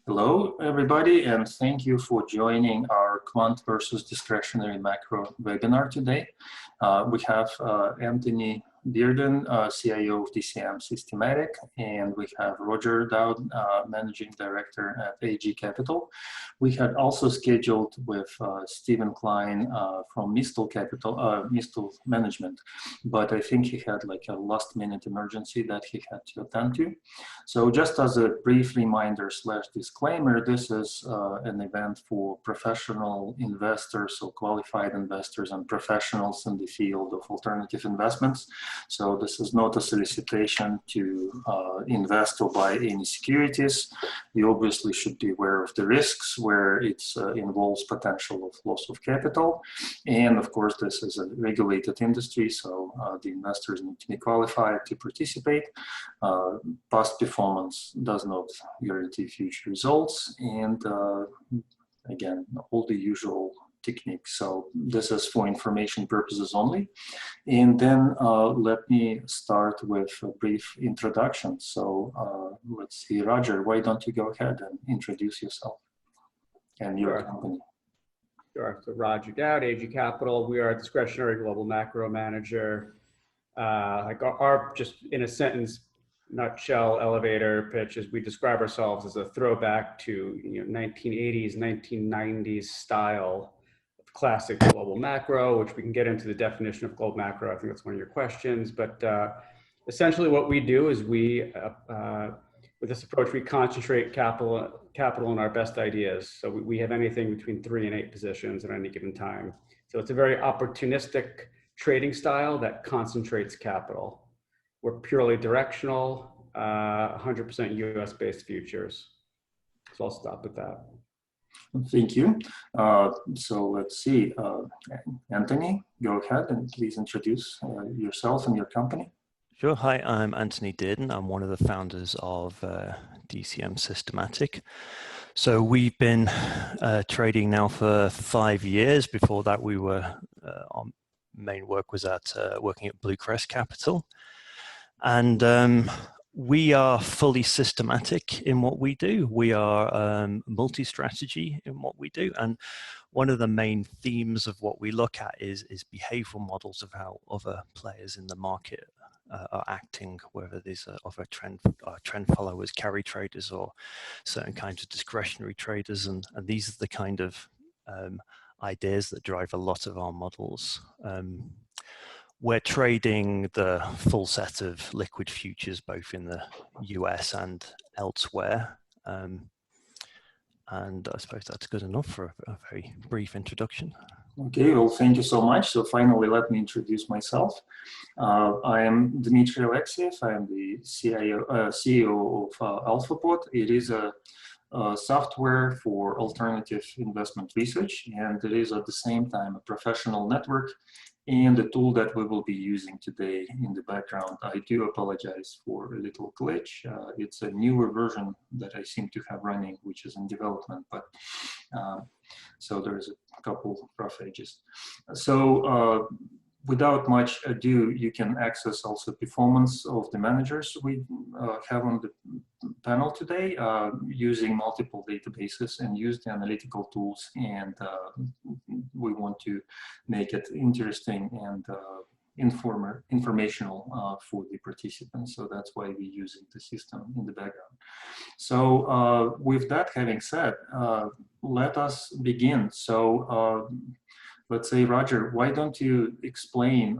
Hello, everybody, and thank you for joining our Quant versus Discretionary Macro webinar today. We have Anthony Dearden, CIO of DCM Systematic, and we have Roger Dowd, Managing Director at AG Capital. We had also scheduled with Steven Klein from Mistell Management, but I think he had like a last-minute emergency that he had to attend to. So just as a brief reminder / disclaimer, this is an event for professional investors, so qualified investors and professionals in the field of alternative investments. So this is not a solicitation to invest or buy any securities. You obviously should be aware of the risks where it involves potential of loss of capital. And of course, this is a regulated industry, so the investors need to be qualified to participate. Past performance does not guarantee future results. And again, all the usual techniques. So this is for information purposes only. And then let me start with a brief introduction. So let's see, Roger, why don't you go ahead and introduce yourself and your company? Sure. So Roger Dowd, AG Capital. We are a discretionary global macro manager. Like our just in a sentence, nutshell elevator pitch is we describe ourselves as a throwback to 1980s, 1990s style of classic global macro, which we can get into the definition of global macro. I think that's one of your questions. But essentially what we do is we, with this approach, we concentrate capital in our best ideas. So we have anything between 3 and 8 positions at any given time. So it's a very opportunistic trading style that concentrates capital. We're purely directional, 100% US-based futures. So I'll stop with that. Thank you. So let's see, Anthony, go ahead and please introduce yourself and your company. Sure. Hi, I'm Anthony Dearden. I'm one of the founders of DCM Systematic. So we've been trading now for 5 years. Before that, we were our main work was at working at Blue Crest Capital. And we are fully systematic in what we do. We are multi-strategy in what we do. And one of the main themes of what we look at is behavioral models of how other players in the market are acting, whether these are other trend followers, carry traders, or certain kinds of discretionary traders. And these are the kind of ideas that drive a lot of our models. We're trading the full set of liquid futures, both in the US and elsewhere. And I suppose that's good enough for a very brief introduction. Okay, well, thank you so much. So finally, let me introduce myself. I am Dmitri Alexeev. I am the CEO of AlphaBot. It is a software for alternative investment research, and it is at the same time a professional network and the tool that we will be using today in the background. I do apologize for a little glitch. It's a newer version that I seem to have running, which is in development, but so there's a couple rough edges. So without much ado, you can access also performance of the managers we have on the panel today using multiple databases and use the analytical tools. And we want to make it interesting and informational for the participants. So that's why we're using the system in the background. So with that having said, let us begin. So let's say, Roger, why don't you explain,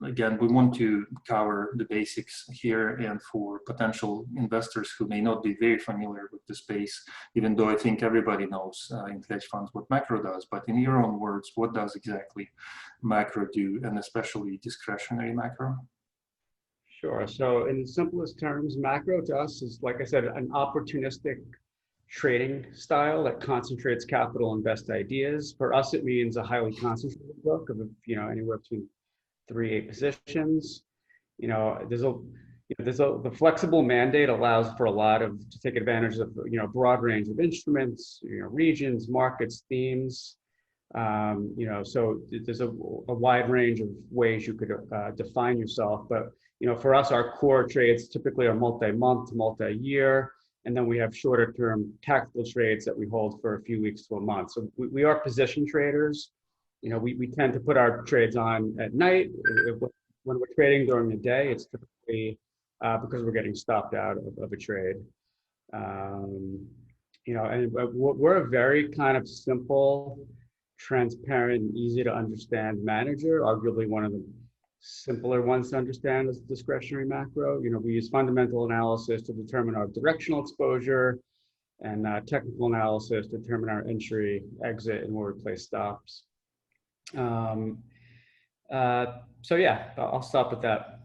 again, we want to cover the basics here, and for potential investors who may not be very familiar with the space, even though I think everybody knows in hedge funds what macro does, but in your own words, what does exactly macro do, and especially discretionary macro? Sure. So in the simplest terms, macro to us is, like I said, an opportunistic trading style that concentrates capital in best ideas. For us, it means a highly concentrated book of anywhere between 3 to 8 positions. The flexible mandate allows for a lot to take advantage of a broad range of instruments, regions, markets, themes. So there's a wide range of ways you could define yourself. But for us, our core trades typically are multi-month, multi-year. And then we have shorter term tactical trades that we hold for a few weeks to a month. So we are position traders. You know, we tend to put our trades on at night. When we're trading during the day, it's typically because we're getting stopped out of a trade. You know, and we're a very kind of simple, transparent, and easy to understand manager, arguably one of the simpler ones to understand is discretionary macro. You know, we use fundamental analysis to determine our directional exposure and technical analysis to determine our entry, exit, and where we place stops. So yeah, I'll stop with that.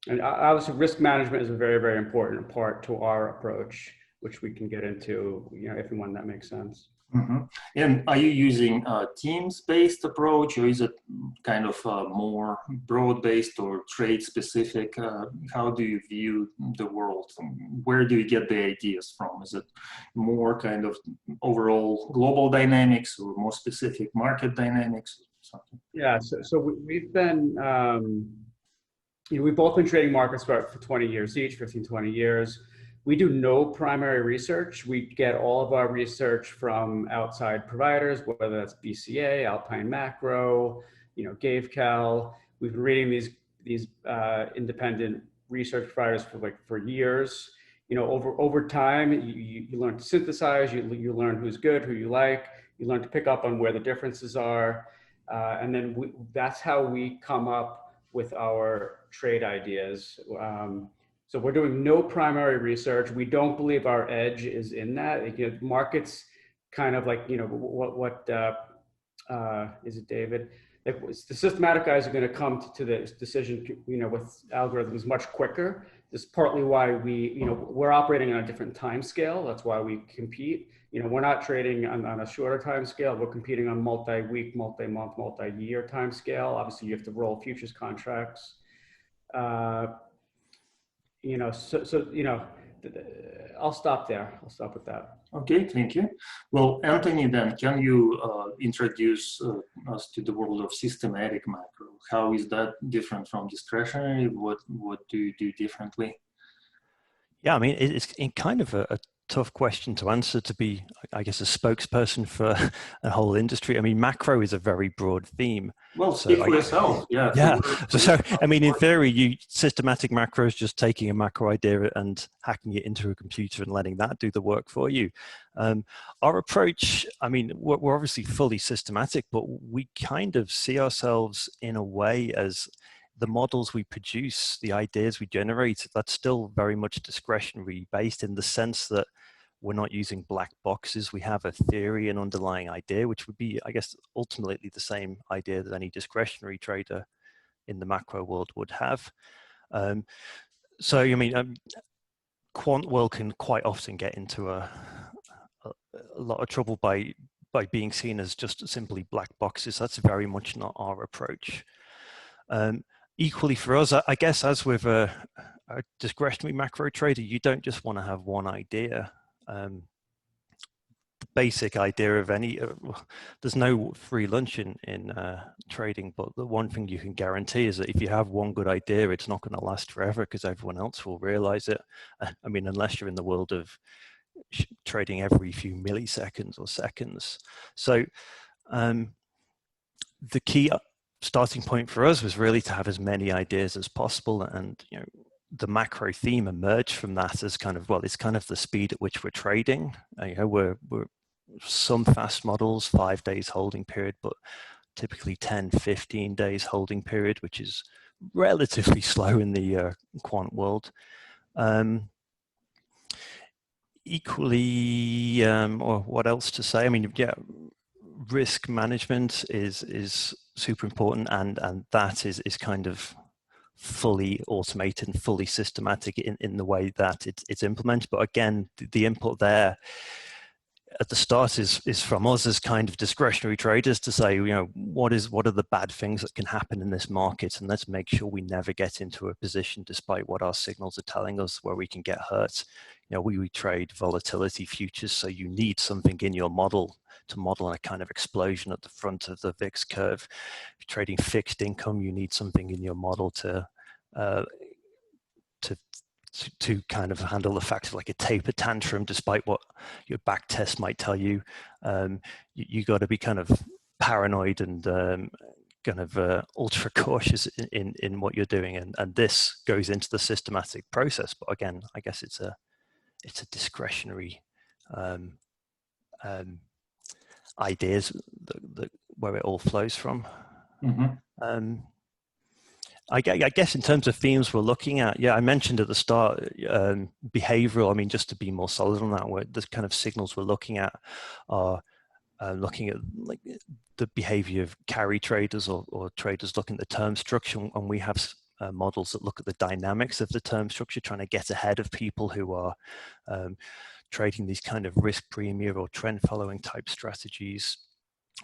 And obviously risk management is a very, very important part to our approach, which we can get into, you know, if and when that makes sense. Mm-hmm. And are you using a teams-based approach, or is it kind of more broad-based or trade-specific? How do you view the world? Where do you get the ideas from? Is it more kind of overall global dynamics or more specific market dynamics? Something? Yeah, so we've been, you know, we've both been trading markets for 20 years each, 15, 20 years. We do no primary research. We get all of our research from outside providers, whether that's BCA, Alpine Macro, you know, GaveCal. We've been reading these independent research providers for years. You know, over time, you learn to synthesize. You learn who's good, who you like. You learn to pick up on where the differences are, and then that's how we come up with our trade ideas. So we're doing no primary research. We don't believe our edge is in that. You know, markets kind of like, you know, what is it, David? Like, the systematic guys are going to come to the decision, you know, with algorithms much quicker. This is partly why you know, we're operating on a different time scale. That's why we compete. You know, we're not trading on a shorter time scale. We're competing on multi-week, multi-month, multi-year time scale. Obviously, you have to roll futures contracts. You know, so you know, I'll stop there. I'll stop with that. Okay, thank you. Well, Anthony, then can you introduce us to the world of systematic macro? How is that different from discretionary? What do you do differently? Yeah, I mean, it's kind of a tough question to answer, to be, I guess, a spokesperson for a whole industry. I mean, macro is a very broad theme. Well, speak for yourself. Yeah. Yeah. So, I mean, in theory, systematic macro is just taking a macro idea and hacking it into a computer and letting that do the work for you. Our approach, I mean, we're obviously fully systematic, but we kind of see ourselves in a way as the models we produce, the ideas we generate, that's still very much discretionary based, in the sense that we're not using black boxes. We have a theory, an underlying idea, which would be, I guess, ultimately the same idea that any discretionary trader in the macro world would have. So, I mean, quant world can quite often get into a lot of trouble by being seen as just simply black boxes. That's very much not our approach. Equally for us, I guess, as with a discretionary macro trader, you don't just want to have one idea. The basic idea of there's no free lunch in trading, but the one thing you can guarantee is that if you have one good idea, it's not going to last forever because everyone else will realize it. I mean, unless you're in the world of trading every few milliseconds or seconds. So the key starting point for us was really to have as many ideas as possible, and you know, the macro theme emerged from that as kind of, well, it's kind of the speed at which we're trading. You know, we're some fast models 5 days holding period, but typically 10-15 days holding period, which is relatively slow in the quant world. Equally, or what else to say? I mean, yeah, risk management is super important, and that is kind of fully automated and fully systematic in the way that it's implemented. But again, the input there at the start is from us as kind of discretionary traders to say, you know, what are the bad things that can happen in this market, and let's make sure we never get into a position, despite what our signals are telling us, where we can get hurt. You know, we trade volatility futures, so you need something in your model to model a kind of explosion at the front of the VIX curve. If you're trading fixed income, you need something in your model to to kind of handle the fact of like a taper tantrum, despite what your back test might tell you. You got to be kind of paranoid and kind of ultra cautious in what you're doing, and this goes into the systematic process. But again, I guess it's a discretionary ideas that where it all flows from. Mm-hmm. I guess in terms of themes we're looking at, yeah, I mentioned at the start behavioral. I mean, just to be more solid on that, the kind of signals we're looking at are looking at like the behavior of carry traders or traders looking at the term structure, and we have models that look at the dynamics of the term structure, trying to get ahead of people who are trading these kind of risk premium or trend following type strategies.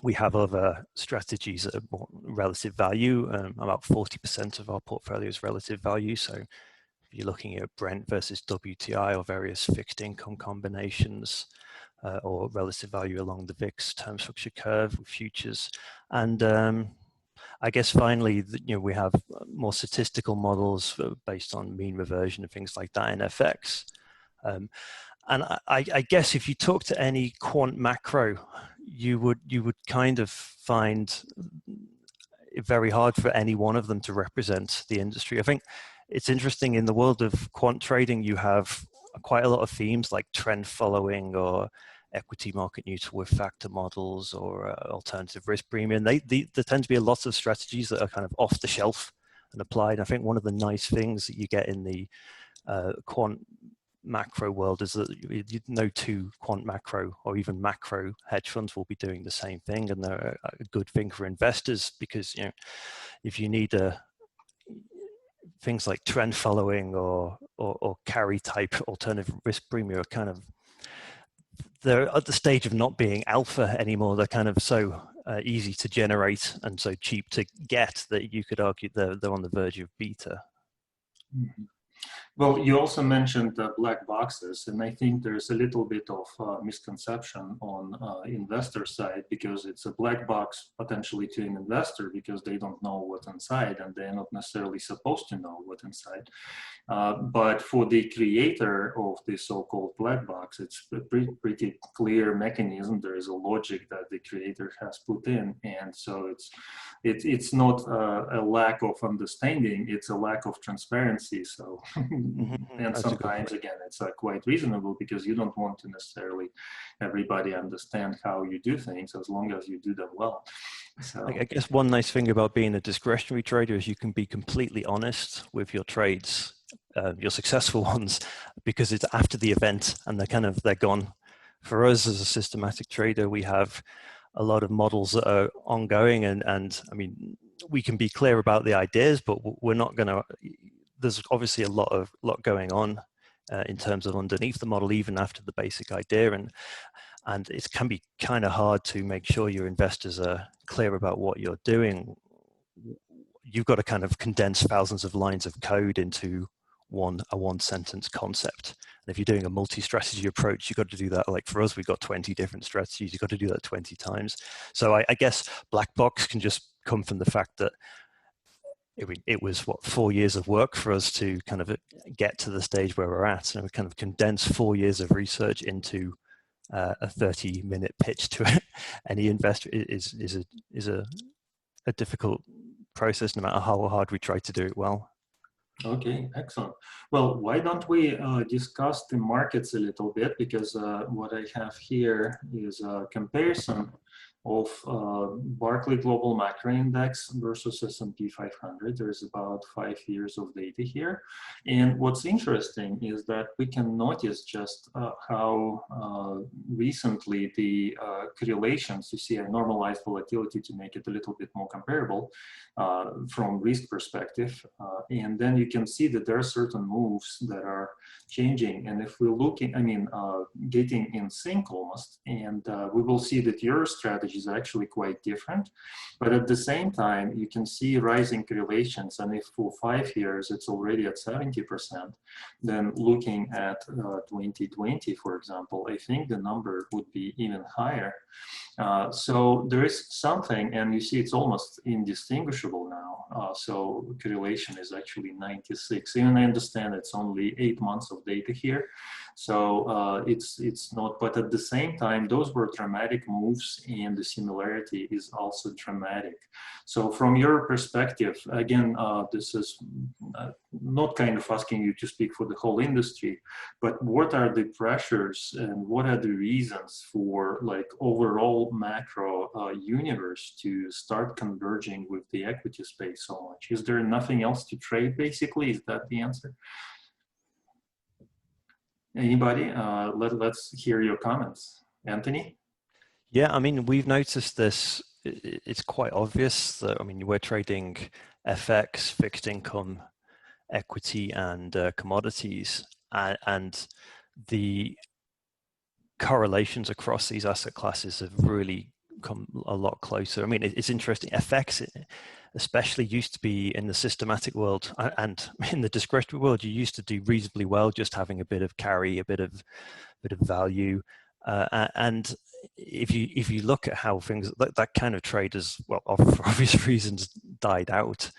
We have other strategies that are more relative value. About 40% of our portfolio is relative value. So if you're looking at Brent versus WTI or various fixed income combinations, or relative value along the VIX term structure curve with futures. And I guess finally, we have more statistical models based on mean reversion and things like that in FX. And I guess if you talk to any quant macro, you would kind of find it very hard for any one of them to represent the industry. I think it's interesting in the world of quant trading, you have quite a lot of themes like trend following or equity market neutral with factor models or alternative risk premium. There tend to be a lot of strategies that are kind of off the shelf and applied. I think one of the nice things that you get in the quant macro world is that no two quant macro or even macro hedge funds will be doing the same thing, and they're a good thing for investors because if you need things like trend following or carry type alternative risk premium are kind of, they're at the stage of not being alpha anymore. They're kind of so easy to generate and so cheap to get that you could argue they're on the verge of beta. Mm-hmm. Well, you also mentioned black boxes, and I think there's a little bit of misconception on investor side, because it's a black box potentially to an investor because they don't know what's inside and they're not necessarily supposed to know what's inside. But for the creator of the so-called black box, it's a pretty clear mechanism. There is a logic that the creator has put in, and so it's not a lack of understanding, it's a lack of transparency. So and sometimes again it's quite reasonable because you don't want to necessarily everybody understand how you do things as long as you do them well. So I guess one nice thing about being a discretionary trader is you can be completely honest with your trades, your successful ones, because it's after the event and they're gone. For us as a systematic trader, we have a lot of models that are ongoing, and I mean, we can be clear about the ideas, but we're not going to. There's obviously a lot going on in terms of underneath the model, even after the basic idea, and it can be kind of hard to make sure your investors are clear about what you're doing. You've got to kind of condense thousands of lines of code into a one sentence concept. And if you're doing a multi-strategy approach, you've got to do that. Like for us, we've got 20 different strategies. You've got to do that 20 times. So I guess black box can just come from the fact that it was 4 years of work for us to kind of get to the stage where we're at, and we kind of condense 4 years of research into a 30-minute pitch to any investor is a difficult process, no matter how hard we try to do it well. Okay, excellent. Well, why don't we discuss the markets a little bit, because what I have here is a comparison of Barclay Global Macro Index versus S&P 500. There's about 5 years of data here. And what's interesting is that we can notice just how recently the correlations, you see a normalized volatility to make it a little bit more comparable from risk perspective. And then you can see that there are certain moves that are changing. And if we're looking, getting in sync almost, and we will see that your strategy percentage is actually quite different. But at the same time, you can see rising correlations. And if for 5 years, it's already at 70%, then looking at 2020, for example, I think the number would be even higher. So there is something, and you see it's almost indistinguishable now. So correlation is actually 96. Even I understand it's only 8 months of data here. So it's not, but at the same time, those were dramatic moves, and the similarity is also dramatic. So from your perspective, again, this is not kind of asking you to speak for the whole industry, but what are the pressures and what are the reasons for like overall macro universe to start converging with the equity space so much? Is there nothing else to trade basically? Is that the answer? Anybody? Let's hear your comments. Anthony? Yeah, I mean, we've noticed this. It's quite obvious that, I mean, we're trading FX, fixed income, equity, and commodities, and the correlations across these asset classes have really come a lot closer. I mean, it's interesting. FX especially used to be in the systematic world, and in the discretionary world, you used to do reasonably well just having a bit of carry, a bit of value, and if you look at how things that kind of trade has, well, for obvious reasons, died out.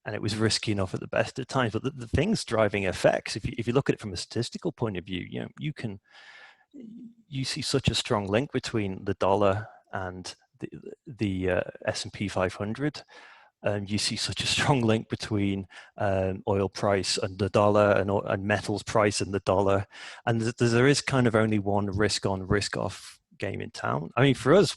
And it was risky enough at the best of times, but the things driving FX, if you look at it from a statistical point of view, you know, you see such a strong link between the dollar and the S&P 500. You see such a strong link between oil price and the dollar, and metals price and the dollar. And there is kind of only one risk on, risk off game in town. I mean, for us,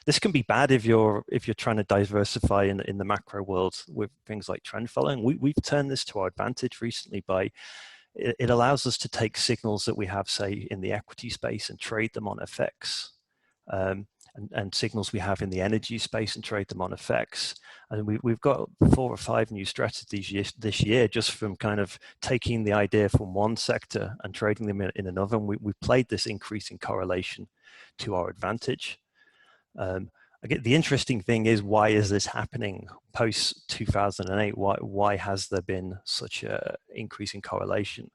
this can be bad if you're trying to diversify in the macro world with things like trend following. We've turned this to our advantage recently by it allows us to take signals that we have, say, in the equity space and trade them on FX, and signals we have in the energy space and trade them on FX. And we've got 4 or 5 new strategies this year just from kind of taking the idea from one sector and trading them in another. And we played this increasing correlation to our advantage. Again, the interesting thing is, why is this happening post 2008? Why has there been such a increasing correlation?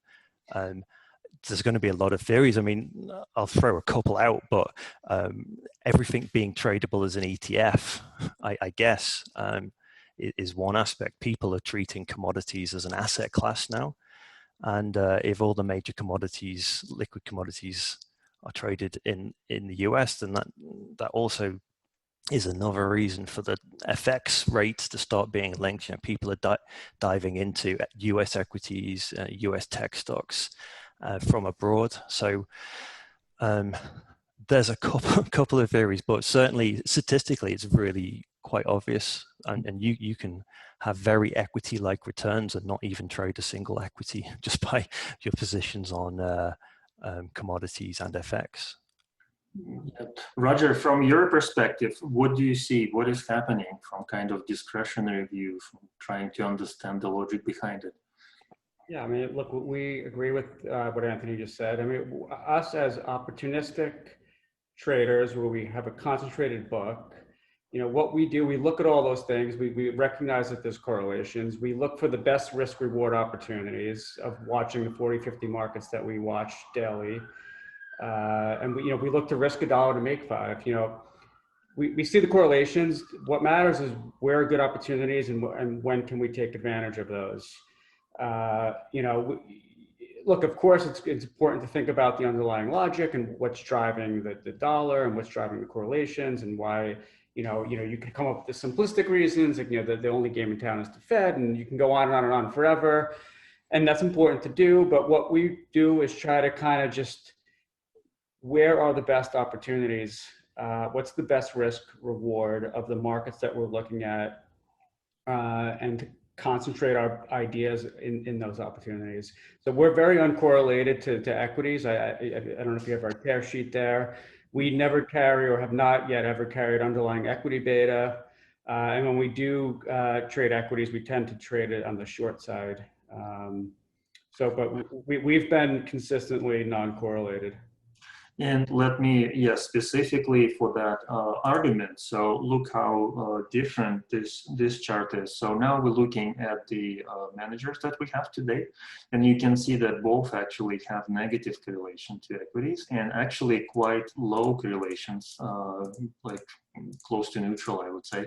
There's going to be a lot of theories. I mean, I'll throw a couple out, but everything being tradable as an ETF, I guess, is one aspect. People are treating commodities as an asset class now, and if all the major commodities, liquid commodities, are traded in the US, then that also is another reason for the FX rates to start being linked. You know, people are diving into US equities, US tech stocks from abroad. So there's a couple of theories, but certainly statistically, it's really quite obvious. And you can have very equity-like returns and not even trade a single equity just by your positions on commodities and FX. Roger, from your perspective, what do you see? What is happening from kind of discretionary view, from trying to understand the logic behind it? Yeah, I mean, look, we agree with what Anthony just said. I mean, us as opportunistic traders, where we have a concentrated book, you know, what we do, we look at all those things. We recognize that there's correlations. We look for the best risk reward opportunities of watching the 40, 50 markets that we watch daily. And we look to risk $1 to make 5. You know, we see the correlations. What matters is where are good opportunities and when can we take advantage of those. Look, of course, it's important to think about the underlying logic and what's driving the dollar and what's driving the correlations and why. You can come up with the simplistic reasons, like, the only game in town is the Fed, and you can go on and on and on forever, and that's important to do. But what we do is try to kind of just, where are the best opportunities? What's the best risk reward of the markets that we're looking at, and to concentrate our ideas in those opportunities. So we're very uncorrelated to equities. I don't know if you have our tear sheet there. We never carry, or have not yet ever carried, underlying equity beta. And when we do trade equities, we tend to trade it on the short side. But we've been consistently non-correlated. And let me, yes, specifically for that argument. So look how different this chart is. So now we're looking at the managers that we have today, and you can see that both actually have negative correlation to equities and actually quite low correlations, like close to neutral, I would say,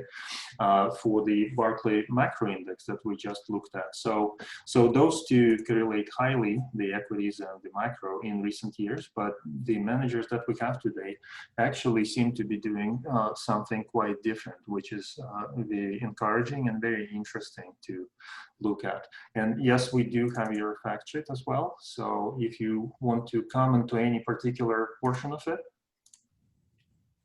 for the Barclay macro index that we just looked at. So those two correlate highly, the equities and the macro, in recent years, but the managers that we have today actually seem to be doing something quite different, which is very encouraging and very interesting to look at. And yes, we do have your fact sheet as well. So if you want to comment to any particular portion of it.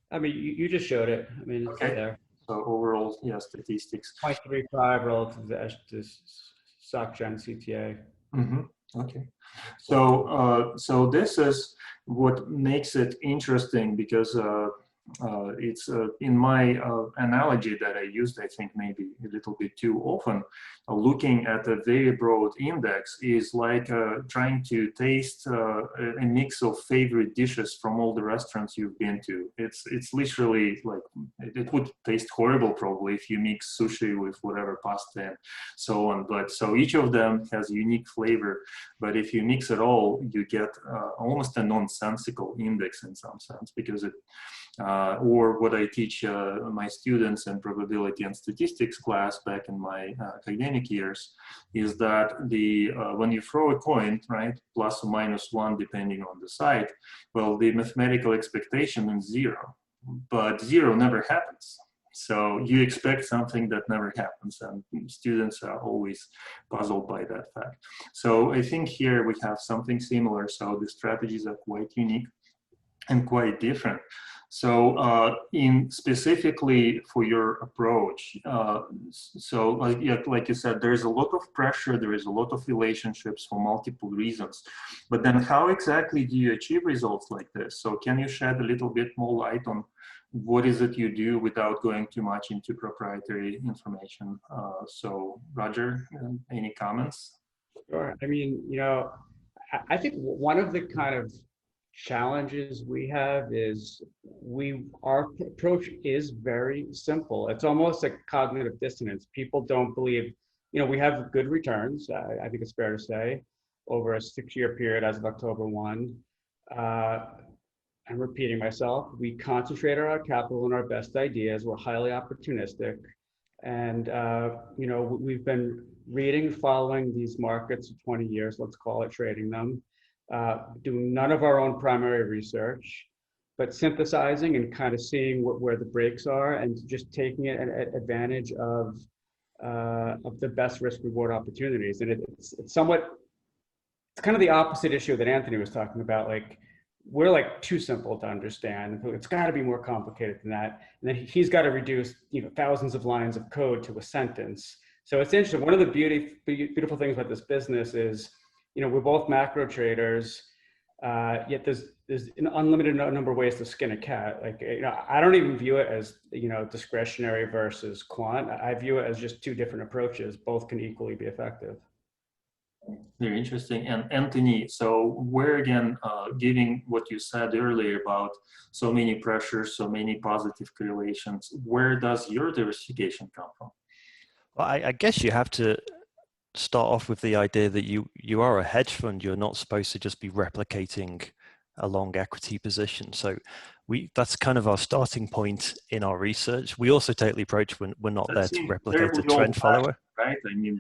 I mean, you just showed it. I mean, it's okay. there. So overall, yeah, statistics. 0.35 relative to SocGen CTA. Mm-hmm. Okay. So this is what makes it interesting, because it's in my analogy that I used, I think maybe a little bit too often, looking at a very broad index is like trying to taste a mix of favorite dishes from all the restaurants you've been to. It's literally like, it would taste horrible probably if you mix sushi with whatever pasta and so on. But so each of them has unique flavor, but if you mix it all, you get almost a nonsensical index in some sense, because it or what I teach my students in probability and statistics class back in my academic years is that the when you throw a coin, right, plus or minus one depending on the side, well, the mathematical expectation is zero, but zero never happens. So you expect something that never happens, and students are always puzzled by that fact. So I think here we have something similar. So the strategies are quite unique and quite different. So in specifically for your approach, so like you said, there is a lot of pressure, there is a lot of relationships for multiple reasons, but then how exactly do you achieve results like this? So can you shed a little bit more light on what is it you do without going too much into proprietary information? So Roger, any comments? Sure. I mean, you know, I think one of the kind of challenges we have is our approach is very simple. It's almost like cognitive dissonance. People don't believe, you know, we have good returns. I think it's fair to say over a 6-year period as of October 1. I'm repeating myself. We concentrate our capital on our best ideas. We're highly opportunistic. And, you know, we've been reading, following these markets for 20 years, let's call it, trading them. Doing none of our own primary research, but synthesizing and kind of seeing where the breaks are and just taking advantage of the best risk reward opportunities. And it's somewhat, it's kind of the opposite issue that Anthony was talking about. Like, we're like too simple to understand. It's got to be more complicated than that. And then he's got to reduce, you know, thousands of lines of code to a sentence. So it's interesting. One of the beautiful things about this business is, you know, we're both macro traders, yet there's an unlimited number of ways to skin a cat. Like, you know, I don't even view it as, you know, discretionary versus quant. I view it as just two different approaches. Both can equally be effective. Very interesting. And Anthony, so where again, giving what you said earlier about so many pressures, so many positive correlations, where does your diversification come from? Well, I guess you have to start off with the idea that you are a hedge fund. You're not supposed to just be replicating a long equity position. So that's kind of our starting point in our research. We also take the approach when we're not there to replicate a trend follower. Right? I mean,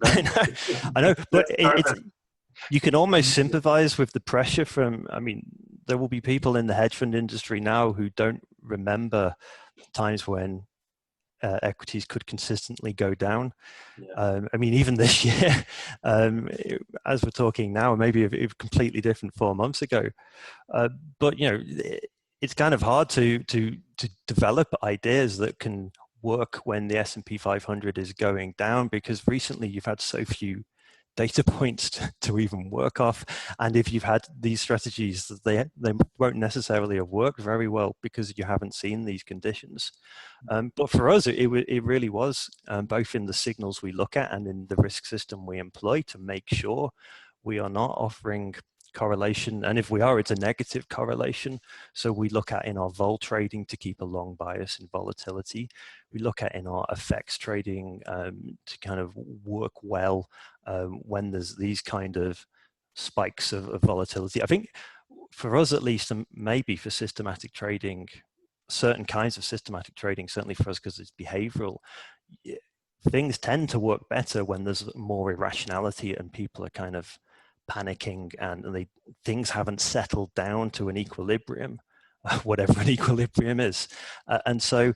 I know, but you can almost sympathize with the pressure from, I mean, there will be people in the hedge fund industry now who don't remember times when equities could consistently go down. Yeah. I mean, even this year, as we're talking now, maybe a completely different 4 months ago. But you know, it's kind of hard to develop ideas that can work when the S&P 500 is going down, because recently you've had so few data points to even work off, and if you've had these strategies, they won't necessarily have worked very well because you haven't seen these conditions. But for us, it really was both in the signals we look at and in the risk system we employ to make sure we are not offering correlation, and if we are, it's a negative correlation. So we look at in our vol trading to keep a long bias in volatility. We look at in our FX trading to kind of work well when there's these kind of spikes of volatility. I think for us at least, and maybe for systematic trading, certain kinds of systematic trading, certainly for us because it's behavioral, things tend to work better when there's more irrationality and people are kind of panicking and things haven't settled down to an equilibrium, whatever an equilibrium is. And so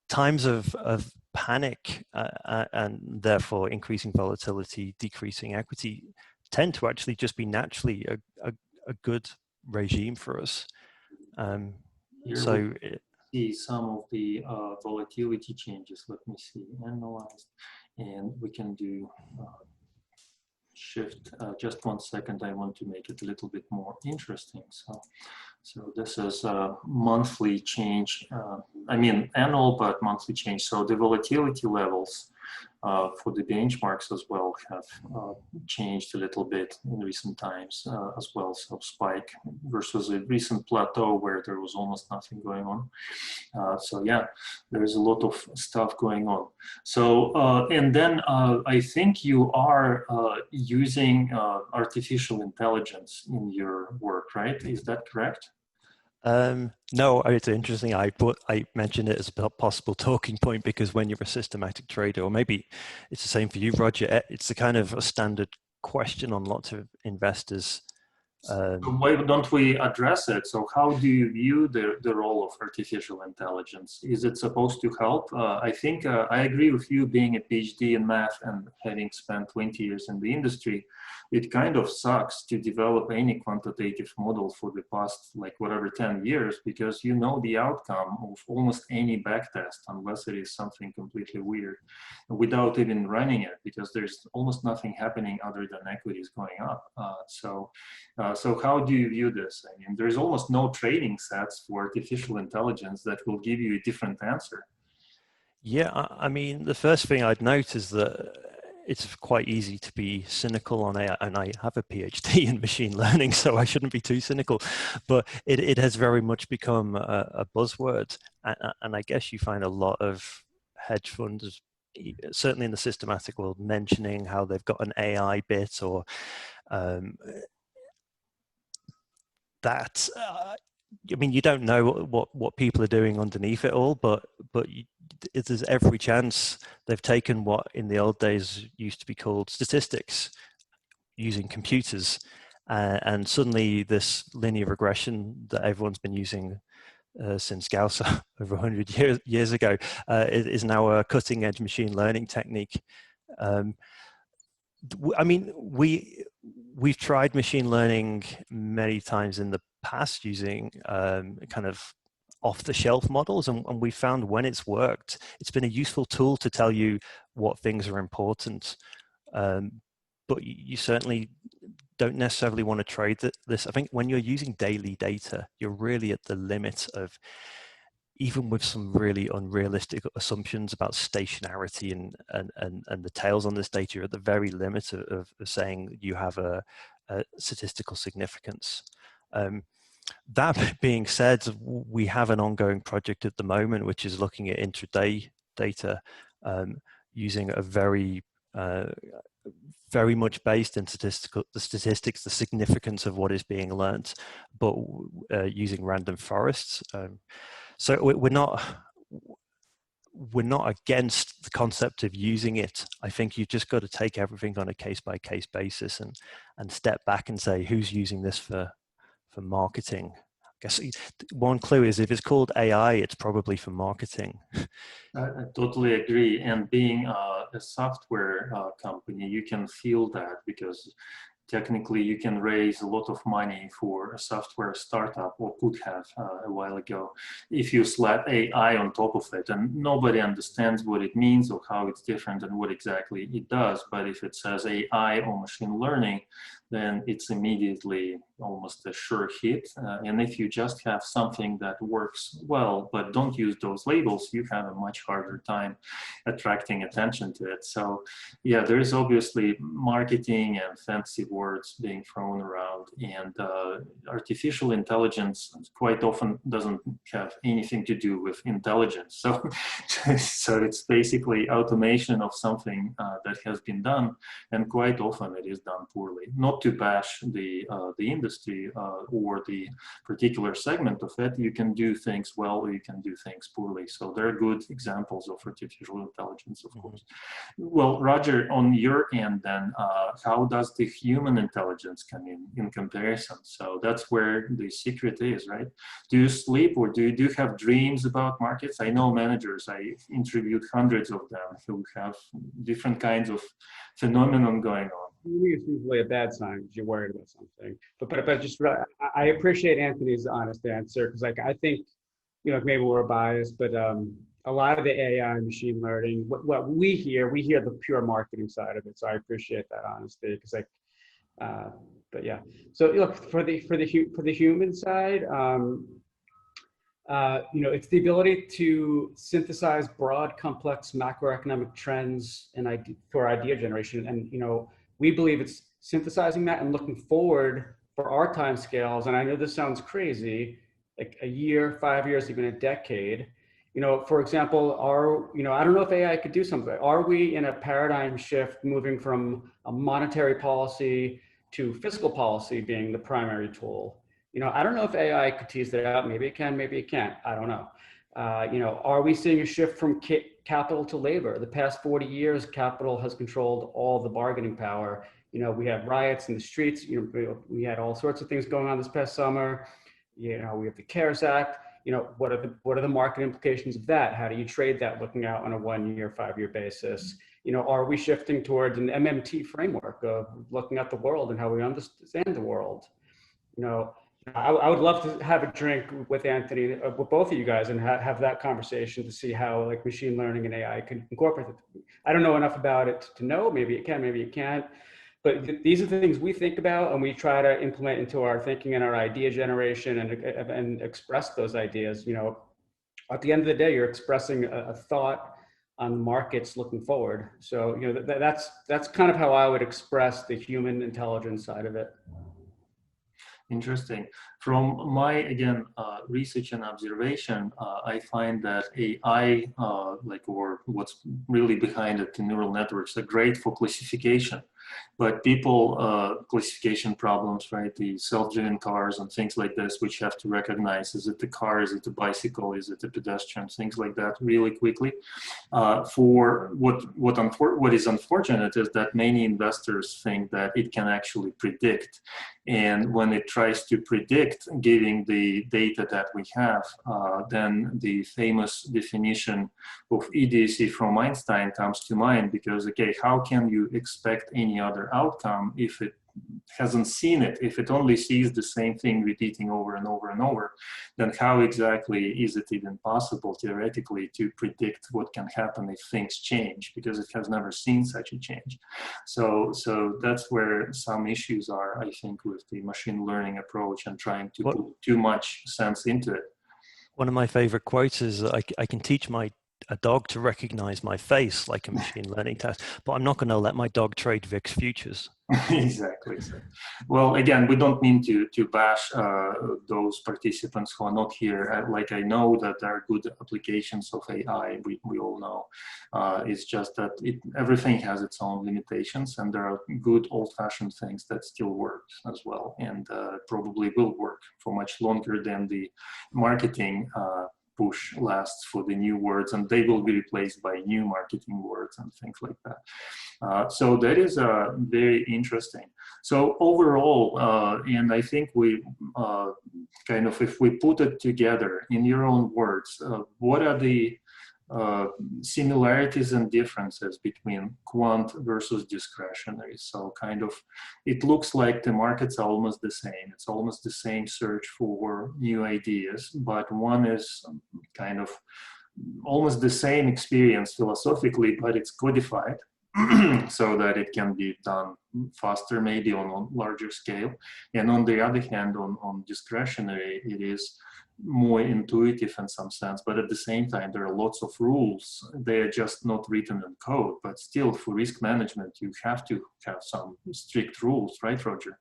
times of panic and therefore increasing volatility, decreasing equity, tend to actually just be naturally a good regime for us. So see some of the volatility changes. Let me see, analyzed, and we can do shift. Just 1 second. I want to make it a little bit more interesting. So this is a monthly change. I mean annual, but monthly change. So the volatility levels for the benchmarks as well have changed a little bit in recent times as well. So spike versus a recent plateau where there was almost nothing going on. So yeah, there's a lot of stuff going on. So and then I think you are using artificial intelligence in your work, right? Is that correct? No, it's interesting. I mentioned it as a possible talking point because when you're a systematic trader, or maybe it's the same for you, Roger, it's a kind of a standard question on lots of investors. So why don't we address it? So how do you view the role of artificial intelligence? Is it supposed to help? I think I agree with you, being a PhD in math and having spent 20 years in the industry, it kind of sucks to develop any quantitative model for the past, like whatever, 10 years, because you know the outcome of almost any backtest, unless it is something completely weird, without even running it, because there's almost nothing happening other than equities going up. So how do you view this? I mean, there's almost no training sets for artificial intelligence that will give you a different answer. Yeah, I mean, the first thing I'd note is that it's quite easy to be cynical on AI, and I have a PhD in machine learning, so I shouldn't be too cynical, but it has very much become a buzzword. And I guess you find a lot of hedge funds, certainly in the systematic world, mentioning how they've got an AI bit or that. I mean, you don't know what people are doing underneath it all, but there's every chance they've taken what in the old days used to be called statistics using computers, and suddenly this linear regression that everyone's been using since Gauss over 100 years ago is now a cutting edge machine learning technique. I mean, we've tried machine learning many times in the past using kind of off-the-shelf models, and we found when it's worked, it's been a useful tool to tell you what things are important. But you certainly don't necessarily want to trade this. I think when you're using daily data, you're really at the limit of, even with some really unrealistic assumptions about stationarity and the tails on this data, you're at the very limit of saying you have a statistical significance. That being said, we have an ongoing project at the moment, which is looking at intraday data using a very much based in the statistics, the significance of what is being learnt, but using random forests. So we're not against the concept of using it. I think you just got to take everything on a case-by-case basis and step back and say, who's using this for marketing? I guess one clue is if it's called AI, it's probably for marketing. I totally agree. And being a software company, you can feel that, because technically you can raise a lot of money for a software startup, or could have a while ago, if you slap AI on top of it, and nobody understands what it means or how it's different and what exactly it does. But if it says AI or machine learning, then it's immediately almost a sure hit. And if you just have something that works well, but don't use those labels, you have a much harder time attracting attention to it. So yeah, there is obviously marketing and fancy words being thrown around, and artificial intelligence quite often doesn't have anything to do with intelligence. So, so it's basically automation of something that has been done, and quite often it is done poorly. Not to bash the industry or the particular segment of it. You can do things well, or you can do things poorly. So there are good examples of artificial intelligence, of course. Well, Roger, on your end then, how does the human intelligence come in comparison? So that's where the secret is, right? Do you sleep, or do you have dreams about markets? I know managers, I interviewed hundreds of them who have different kinds of phenomenon going on. It's usually a bad sign because you're worried about something. But just I appreciate Anthony's honest answer, because like I think, you know, maybe we're biased, but a lot of the AI machine learning, what we hear the pure marketing side of it. So I appreciate that honesty, because like, but yeah. So look, for the human side, you know, it's the ability to synthesize broad, complex macroeconomic trends and for idea generation. And, you know, we believe it's synthesizing that and looking forward for our time scales. And I know this sounds crazy, like a year, 5 years, even a decade. You know, for example, you know, I don't know if AI could do something. Are we in a paradigm shift moving from a monetary policy to fiscal policy being the primary tool? You know, I don't know if AI could tease that out. Maybe it can, maybe it can't. I don't know. You know, are we seeing a shift from capital to labor? The past 40 years, capital has controlled all the bargaining power. You know, we have riots in the streets. You know, we had all sorts of things going on this past summer. You know, we have the CARES Act. You know, what are the market implications of that? How do you trade that looking out on a 1 year, 5 year basis? You know, are we shifting towards an MMT framework of looking at the world and how we understand the world? You know, I would love to have a drink with Anthony, with both of you guys, and have that conversation to see how like machine learning and AI can incorporate it. I don't know enough about it to know. Maybe it can, maybe it can't. But these are the things we think about, and we try to implement into our thinking and our idea generation, and express those ideas. You know, at the end of the day, you're expressing a thought on markets looking forward. So, you know, that's kind of how I would express the human intelligence side of it. Interesting. From my, again, research and observation, I find that AI, or what's really behind it, the neural networks, are great for classification. But people, classification problems, right? The self-driven cars and things like this, which have to recognize, is it the car, is it a bicycle, is it a pedestrian, things like that really quickly. For what is unfortunate is that many investors think that it can actually predict. And when it tries to predict, giving the data that we have, then the famous definition of idiocy from Einstein comes to mind, because, okay, how can you expect any other outcome if it hasn't seen it? If it only sees the same thing repeating over and over and over, then how exactly is it even possible theoretically to predict what can happen if things change, because it has never seen such a change. So that's where some issues are, I think, with the machine learning approach and trying to put too much sense into it. One of my favorite quotes is, I can teach a dog to recognize my face like a machine learning test, but I'm not going to let my dog trade VIX futures. Exactly. So, well, again, we don't mean to bash those participants who are not here. Like, I know that there are good applications of AI, we all know. It's just that everything has its own limitations, and there are good old-fashioned things that still work as well, and probably will work for much longer than the marketing push lasts for the new words, and they will be replaced by new marketing words and things like that. So that is very interesting. So overall, and I think we kind of, if we put it together in your own words, what are the similarities and differences between quant versus discretionary? So kind of, it looks like the markets are almost the same. It's almost the same search for new ideas, but one is kind of almost the same experience philosophically, but it's codified. so that it can be done faster, maybe on a larger scale. And on the other hand, on discretionary, it is more intuitive in some sense, but at the same time, there are lots of rules. They are just not written in code, but still for risk management, you have to have some strict rules, right, Roger?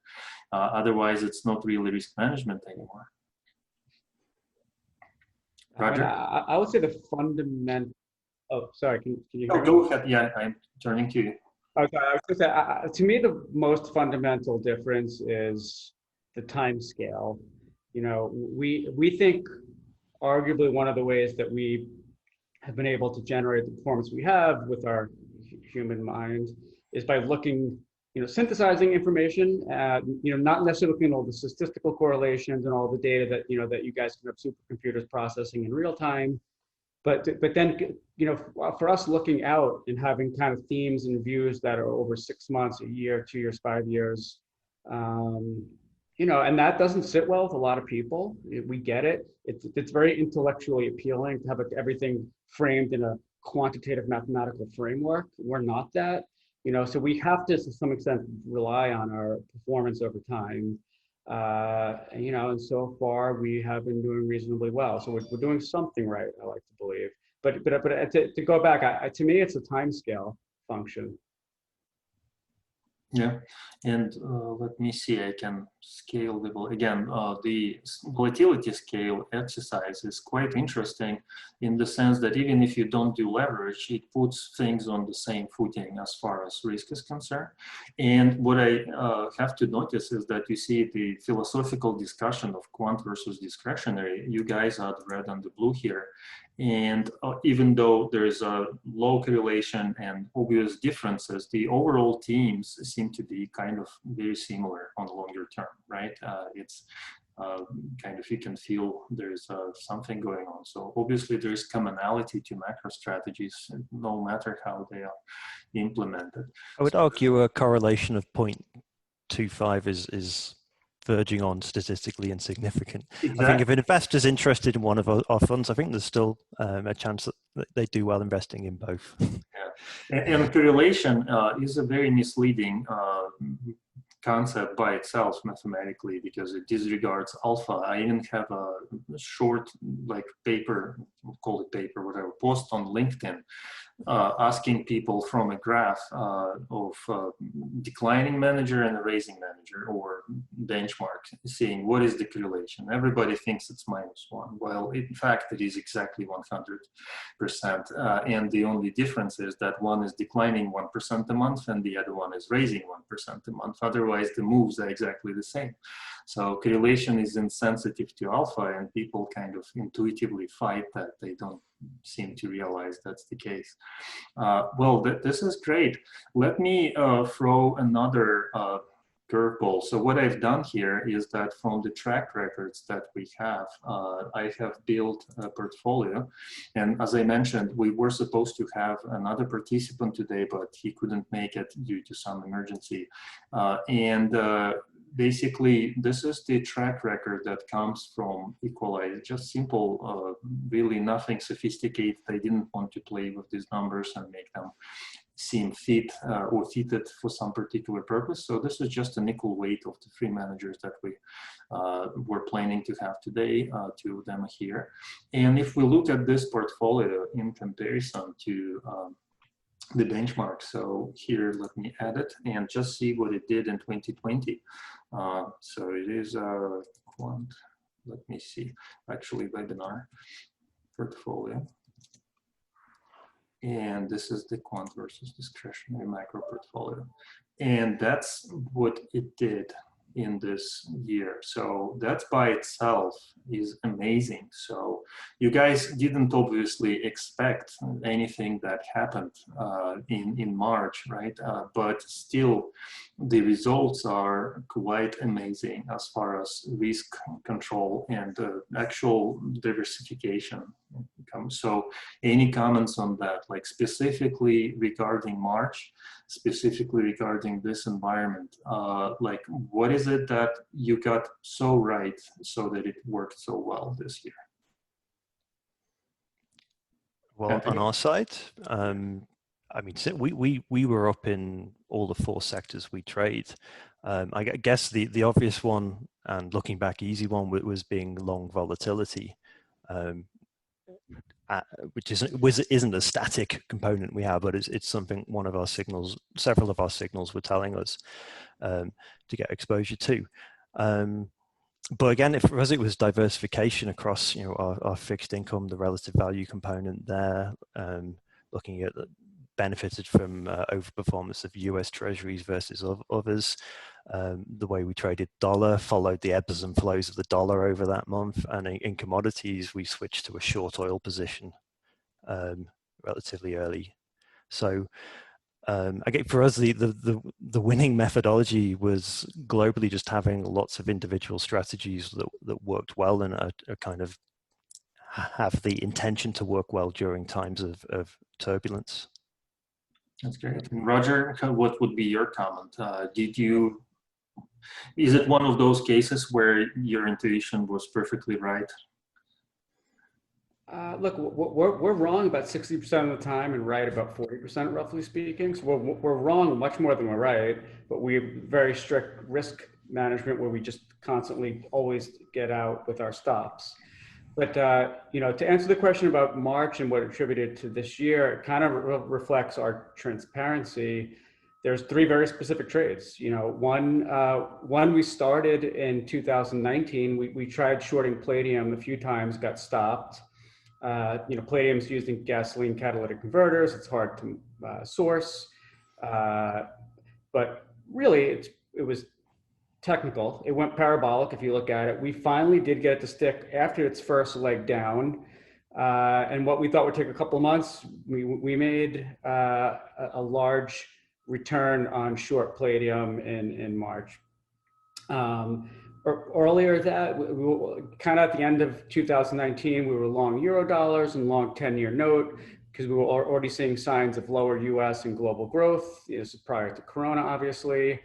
Otherwise, it's not really risk management anymore. Roger? I would say the fundamental, oh, sorry, can you hear me? Go ahead, yeah, I'm turning to you. Okay, I was going to say, to me, the most fundamental difference is the time scale. You know, we think arguably one of the ways that we have been able to generate the performance we have with our human mind is by looking, you know, synthesizing information, you know, not necessarily looking at all the statistical correlations and all the data that, you know, that you guys can have supercomputers processing in real time. But then, you know, for us looking out and having kind of themes and views that are over 6 months, a year, 2 years, 5 years, you know, and that doesn't sit well with a lot of people. We get it. It's very intellectually appealing to have everything framed in a quantitative mathematical framework. We're not that, you know, so we have to some extent rely on our performance over time. You know, and so far we have been doing reasonably well. So we're doing something right, I like to believe. But to go back, to me, it's a time scale function. Yeah, and let me see, I can scale the, again, the volatility scale exercise is quite interesting in the sense that even if you don't do leverage, it puts things on the same footing as far as risk is concerned. And what I have to notice is that you see the philosophical discussion of quant versus discretionary, you guys are the red and the blue here. And even though there is a low correlation and obvious differences, the overall themes seem to be kind of very similar on the longer term, right? It's kind of, you can feel there's something going on. So obviously there's commonality to macro strategies, no matter how they are implemented. I would argue a correlation of 0.25 is verging on statistically insignificant. Exactly. I think if an investor's interested in one of our funds, I think there's still a chance that they do well investing in both. Yeah, and correlation is a very misleading concept by itself mathematically because it disregards alpha. I even have a short like paper, we'll call it paper, whatever, post on LinkedIn asking people from a graph of declining manager and a raising manager or benchmark, saying what is the correlation. Everybody thinks it's -1. Well, in fact, it is exactly 100%. And the only difference is that one is declining 1% a month and the other one is raising 1% a month. Otherwise, the moves are exactly the same. So correlation is insensitive to alpha, and people kind of intuitively fight that. They don't seem to realize that's the case. Well, this is great. Let me throw another curveball. So what I've done here is that from the track records that we have, I have built a portfolio. And as I mentioned, we were supposed to have another participant today, but he couldn't make it due to some emergency. Basically, this is the track record that comes from Equalize. Just simple, really nothing sophisticated. I didn't want to play with these numbers and make them seem fit or fitted for some particular purpose. So this is just an equal weight of the 3 managers that we were planning to have today, 2 of them here. And if we look at this portfolio in comparison to the benchmark. So here, let me add it and just see what it did in 2020. So it is Quant, let me see, actually webinar portfolio. And this is the quant versus discretionary macro portfolio. And that's what it did in this year. So that by itself is amazing. So you guys didn't obviously expect anything that happened in March, right? But still, the results are quite amazing as far as risk control and actual diversification comes. So any comments on that, like specifically regarding March, specifically regarding this environment, like what is it that you got so right so that it worked so well this year? Well, on our side, I mean, we were up in all the 4 sectors we trade. I guess the obvious one, and looking back, easy one, was being long volatility, which isn't a static component we have, but it's something several of our signals were telling us to get exposure to. But again, for us, it was diversification across, our fixed income, the relative value component there, looking at the benefited from overperformance of US Treasuries versus others. The way we traded dollar followed the ebbs and flows of the dollar over that month. And in commodities, we switched to a short oil position relatively early. So again, for us, the winning methodology was globally just having lots of individual strategies that worked well and are kind of have the intention to work well during times of turbulence. That's great. And Roger, what would be your comment? Is it one of those cases where your intuition was perfectly right? Look, we're wrong about 60% of the time and right about 40%, roughly speaking. So we're wrong much more than we're right, but we have very strict risk management where we just constantly always get out with our stops. But, to answer the question about March and what attributed to this year, it kind of reflects our transparency. There's 3 very specific trades. One we started in 2019. We tried shorting palladium a few times, got stopped. Palladium's used in gasoline catalytic converters. It's hard to source, but really it was technical. It went parabolic if you look at it. We finally did get it to stick after its first leg down. And what we thought would take a couple of months, we made a large return on short palladium in March. Earlier that, we kind of at the end of 2019, we were long Eurodollars and long 10-year note because we were already seeing signs of lower US and global growth. This is prior to Corona, obviously.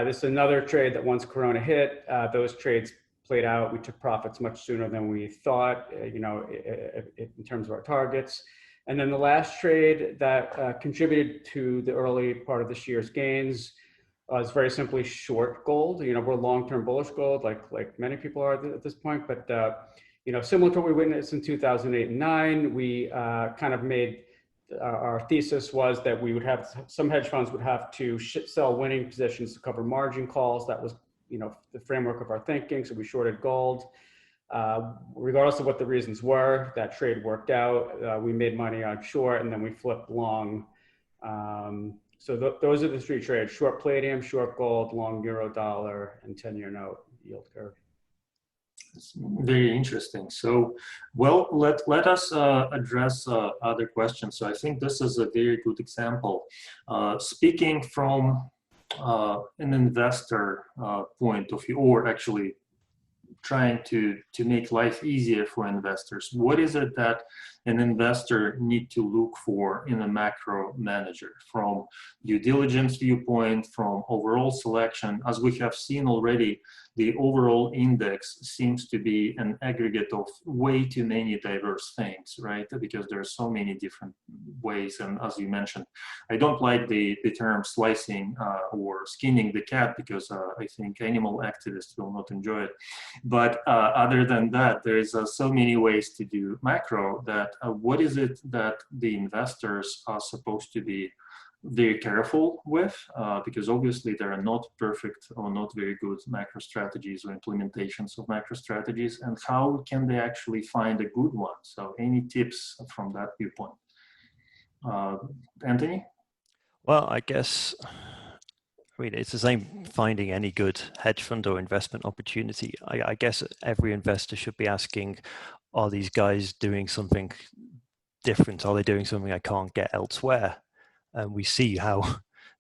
This is another trade that once Corona hit, those trades played out. We took profits much sooner than we thought, in terms of our targets. And then the last trade that contributed to the early part of this year's gains is very simply short gold. We're long-term bullish gold, like many people are at this point. But similar to what we witnessed in 2008 and 9, we kind of made our thesis was that we would have some hedge funds would have to sell winning positions to cover margin calls. That was the framework of our thinking. So we shorted gold. Regardless of what the reasons were, that trade worked out. We made money on short, and then we flipped long. So those are the 3 trades: short palladium, short gold, long Eurodollar, and 10-year note yield curve. It's very interesting. So, well, let us address other questions. So I think this is a very good example. Speaking from an investor point of view, or actually trying to make life easier for investors, what is it that an investor need to look for in a macro manager from due diligence viewpoint, from overall selection? As we have seen already, the overall index seems to be an aggregate of way too many diverse things, right? Because there are so many different ways. And as you mentioned, I don't like the term slicing or skinning the cat because I think animal activists will not enjoy it. But other than that, there is so many ways to do macro that what is it that the investors are supposed to be very careful with, because obviously there are not perfect or not very good macro strategies or implementations of macro strategies, and how can they actually find a good one? So any tips from that viewpoint? Anthony? Well, I guess, it's the same finding any good hedge fund or investment opportunity. I guess every investor should be asking, are these guys doing something different? Are they doing something I can't get elsewhere? And we see how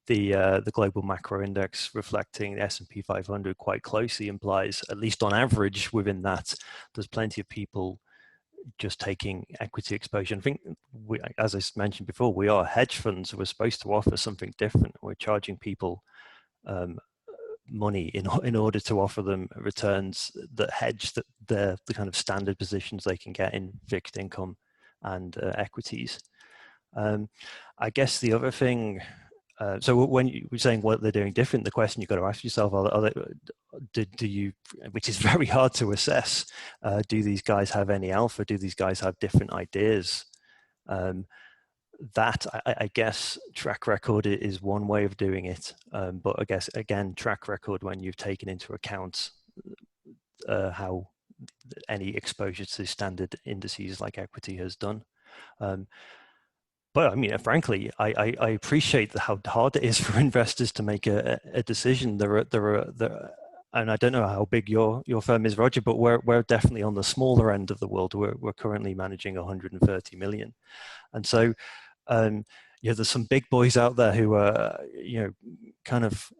the global macro index reflecting the S&P 500 quite closely implies, at least on average within that, there's plenty of people just taking equity exposure. I think, as I mentioned before, we are hedge funds. We're supposed to offer something different. We're charging people money in order to offer them returns that hedge the kind of standard positions they can get in fixed income and equities. I guess the other thing, so when you were saying what they're doing different, the question you've got to ask yourself, do you, which is very hard to assess, do these guys have any alpha? Do these guys have different ideas? That I guess track record is one way of doing it, but I guess again track record when you've taken into account how any exposure to standard indices like equity has done. But I mean, frankly, I appreciate how hard it is for investors to make a decision. There are, and I don't know how big your firm is, Roger, but we're definitely on the smaller end of the world. We're currently managing 130 million, and so there's some big boys out there who are kind of,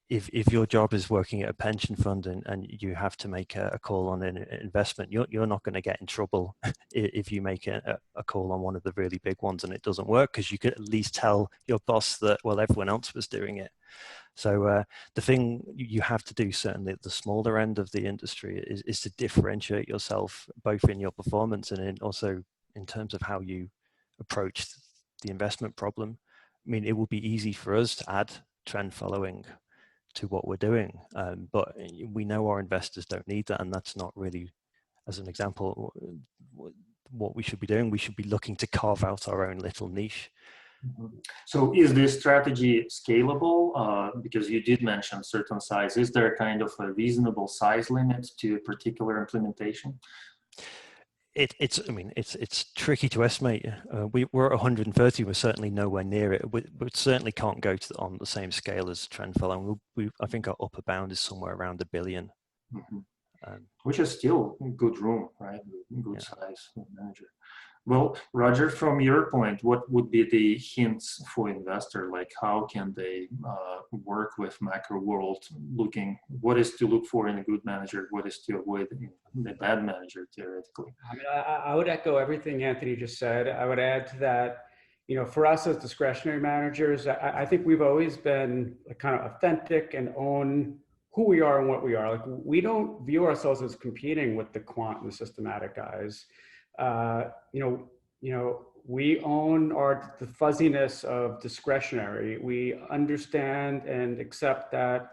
if your job is working at a pension fund and you have to make a call on an investment, you're not going to get in trouble if you make a call on one of the really big ones and it doesn't work, because you could at least tell your boss that, well, everyone else was doing it. So the thing you have to do, certainly at the smaller end of the industry, is to differentiate yourself both in your performance and also in terms of how you approach the investment problem. I mean, it would be easy for us to add trend following to what we're doing, but we know our investors don't need that, and that's not really, as an example, what we should be doing. We should be looking to carve out our own little niche. So is this strategy scalable? Because you did mention certain size. Is there a kind of a reasonable size limit to a particular implementation? It's tricky to estimate. We're at 130. We're certainly nowhere near it. We certainly can't go on the same scale as trend following. I think our upper bound is somewhere around $1 billion, which is still good room, right? Good size manager. Well, Roger, from your point, what would be the hints for investor? Like, how can they work with macro world? What is to look for in a good manager? What is to avoid in a bad manager, theoretically? I mean, I would echo everything Anthony just said. I would add to that, for us as discretionary managers, I think we've always been kind of authentic and own who we are and what we are. Like, we don't view ourselves as competing with the Quant and the Systematic guys. We own the fuzziness of discretionary. We understand and accept that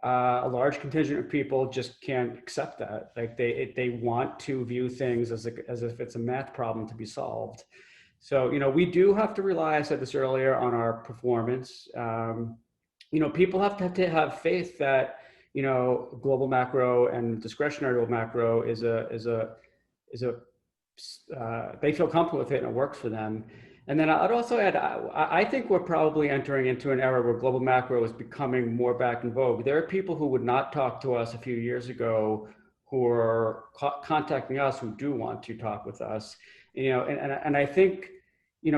a large contingent of people just can't accept that. Like, they want to view things as if it's a math problem to be solved. So, we do have to rely, I said this earlier, on our performance. People have to have faith that, global macro and discretionary macro is a they feel comfortable with it and it works for them. And then I'd also add, I think we're probably entering into an era where global macro is becoming more back in vogue. There are people who would not talk to us a few years ago who are contacting us who do want to talk with us. And I think,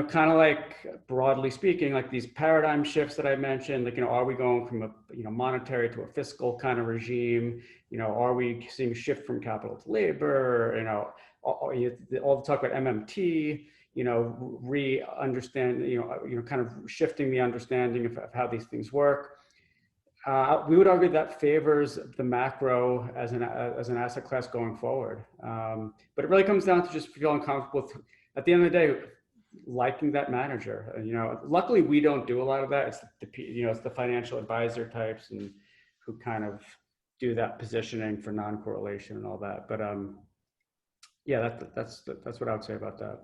kind of like, broadly speaking, like these paradigm shifts that I mentioned, like, are we going from a, monetary to a fiscal kind of regime? Are we seeing a shift from capital to labor? All the talk about MMT, re-understand, kind of shifting the understanding of how these things work. We would argue that favors the macro as an asset class going forward. But it really comes down to just feeling comfortable with, at the end of the day, liking that manager. Luckily we don't do a lot of that. It's it's the financial advisor types and who kind of do that positioning for non-correlation and all that. But yeah, that's what I would say about that.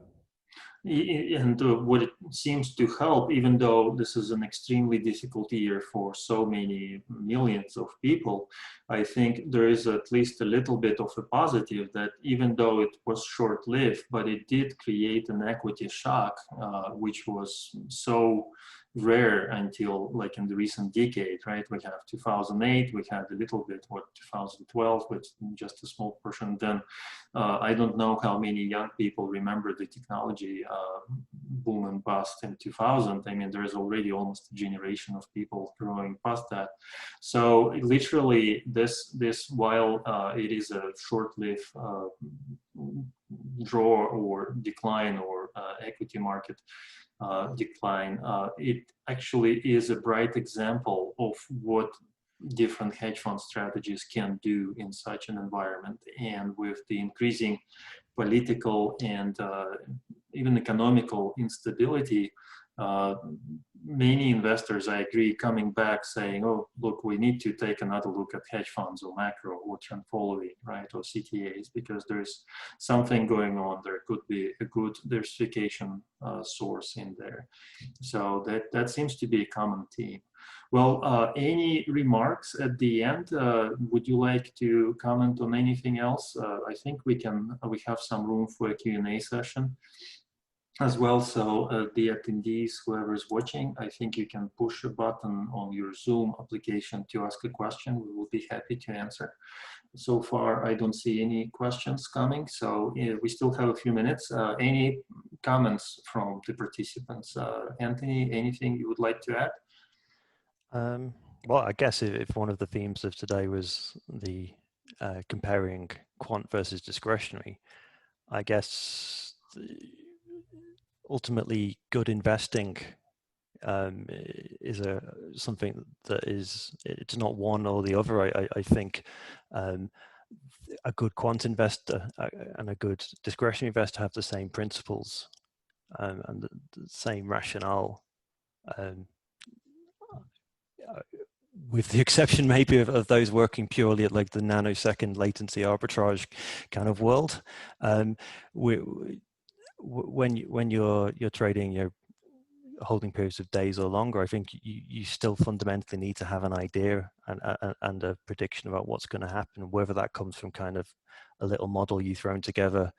And what it seems to help, even though this is an extremely difficult year for so many millions of people, I think there is at least a little bit of a positive that even though it was short-lived, but it did create an equity shock, which was so rare until like in the recent decade, right? We have 2008, we had a little bit, 2012, but just a small portion. Then I don't know how many young people remember the technology boom and bust in 2000. I mean, there is already almost a generation of people growing past that. So literally this while it is a short-lived draw or decline or equity market decline, it actually is a bright example of what different hedge fund strategies can do in such an environment. And with the increasing political and even economical instability, many investors, I agree, coming back saying, oh, look, we need to take another look at hedge funds or macro or trend following, right, or CTAs, because there's something going on. There could be a good diversification source in there. So that seems to be a common theme. Well, any remarks at the end? Would you like to comment on anything else? I think we have some room for a Q&A session as well. So the attendees, whoever's watching, I think you can push a button on your Zoom application to ask a question. We will be happy to answer. So far, I don't see any questions coming, so we still have a few minutes. Any comments from the participants? Anthony, anything you would like to add? Well, I guess if one of the themes of today was the comparing quant versus discretionary, I guess ultimately good investing is something that it's not one or the other. I think a good quant investor and a good discretionary investor have the same principles and the same rationale, with the exception maybe of those working purely at like the nanosecond latency arbitrage kind of world. When you're trading, you're holding periods of days or longer, I think you still fundamentally need to have an idea and a prediction about what's going to happen, whether that comes from kind of a little model you've thrown together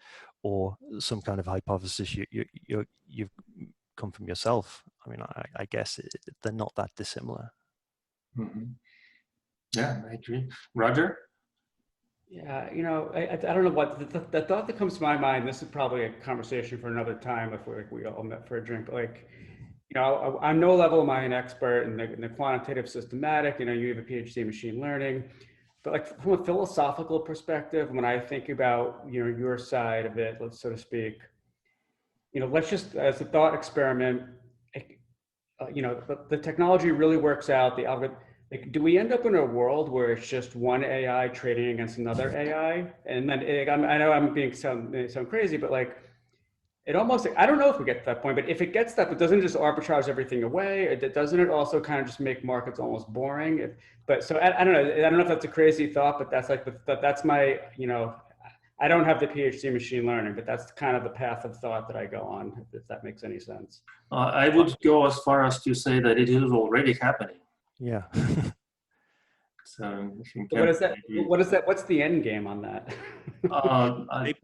or some kind of hypothesis you've come from yourself. I mean, I guess they're not that dissimilar. Mm-hmm. Yeah, I agree. Roger? Yeah, you know, I don't know what the thought that comes to my mind. This is probably a conversation for another time if we all met for a drink. Like, you know, on no level am I an expert in the quantitative systematic. You know, you have a Ph.D. in machine learning, but like from a philosophical perspective, when I think about, you know, your side of it, let's so to speak, you know, let's just as a thought experiment, you know, the technology really works out. The algorithm. Like, do we end up in a world where it's just one AI trading against another AI? And then I know I'm being sound crazy, but like, it almost, I don't know if we get to that point, but if it gets that, but doesn't it just arbitrage everything away? Doesn't it also kind of just make markets almost boring? But so I don't know. I don't know if that's a crazy thought, but that's like, that's my, you know, I don't have the PhD in machine learning, but that's kind of the path of thought that I go on, if that makes any sense. I would go as far as to say that it is already happening. Yeah. So what is that? What is that? What's the end game on that? Maybe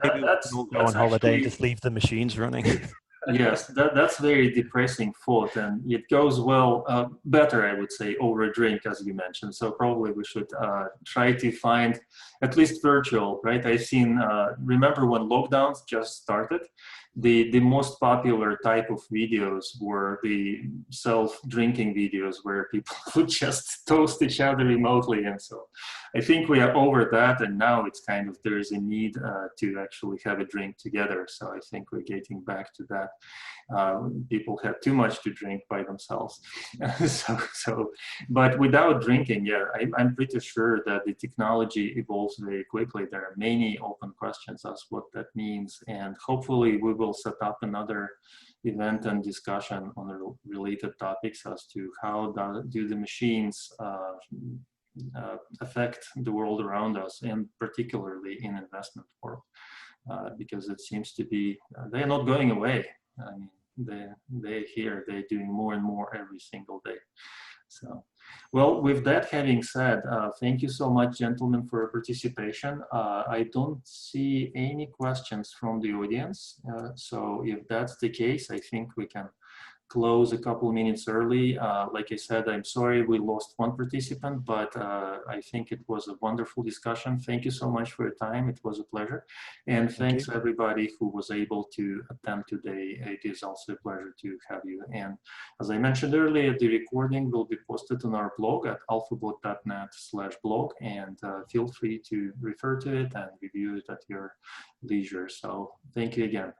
we'll go on holiday and just leave the machines running. Yes, that's very depressing thought, and it goes well better, I would say, over a drink, as you mentioned. So probably we should try to find at least virtual, right? I've seen, remember when lockdowns just started, the most popular type of videos were the self-drinking videos where people would just toast each other remotely. And so I think we are over that, and now it's kind of, there's a need to actually have a drink together. So I think we're getting back to that. People have too much to drink by themselves. But without drinking, yeah, I'm pretty sure that the technology evolves very quickly. There are many open questions as what that means, and hopefully we will set up another event and discussion on related topics as to how do the machines affect the world around us, and particularly in investment world, because it seems to be they're not going away. I mean, they're here. They're doing more and more every single day. So, well, with that having said, thank you so much, gentlemen, for your participation. I don't see any questions from the audience. So if that's the case, I think we can close a couple minutes early. Like I said, I'm sorry we lost one participant, but I think it was a wonderful discussion. Thank you so much for your time. It was a pleasure. And thanks everybody who was able to attend today. It is also a pleasure to have you. And as I mentioned earlier, the recording will be posted on our blog at alphabot.net/blog, and feel free to refer to it and review it at your leisure. So thank you again.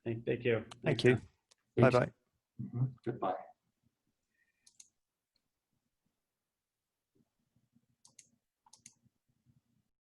Thank you. Thank you. Bye-bye. Goodbye.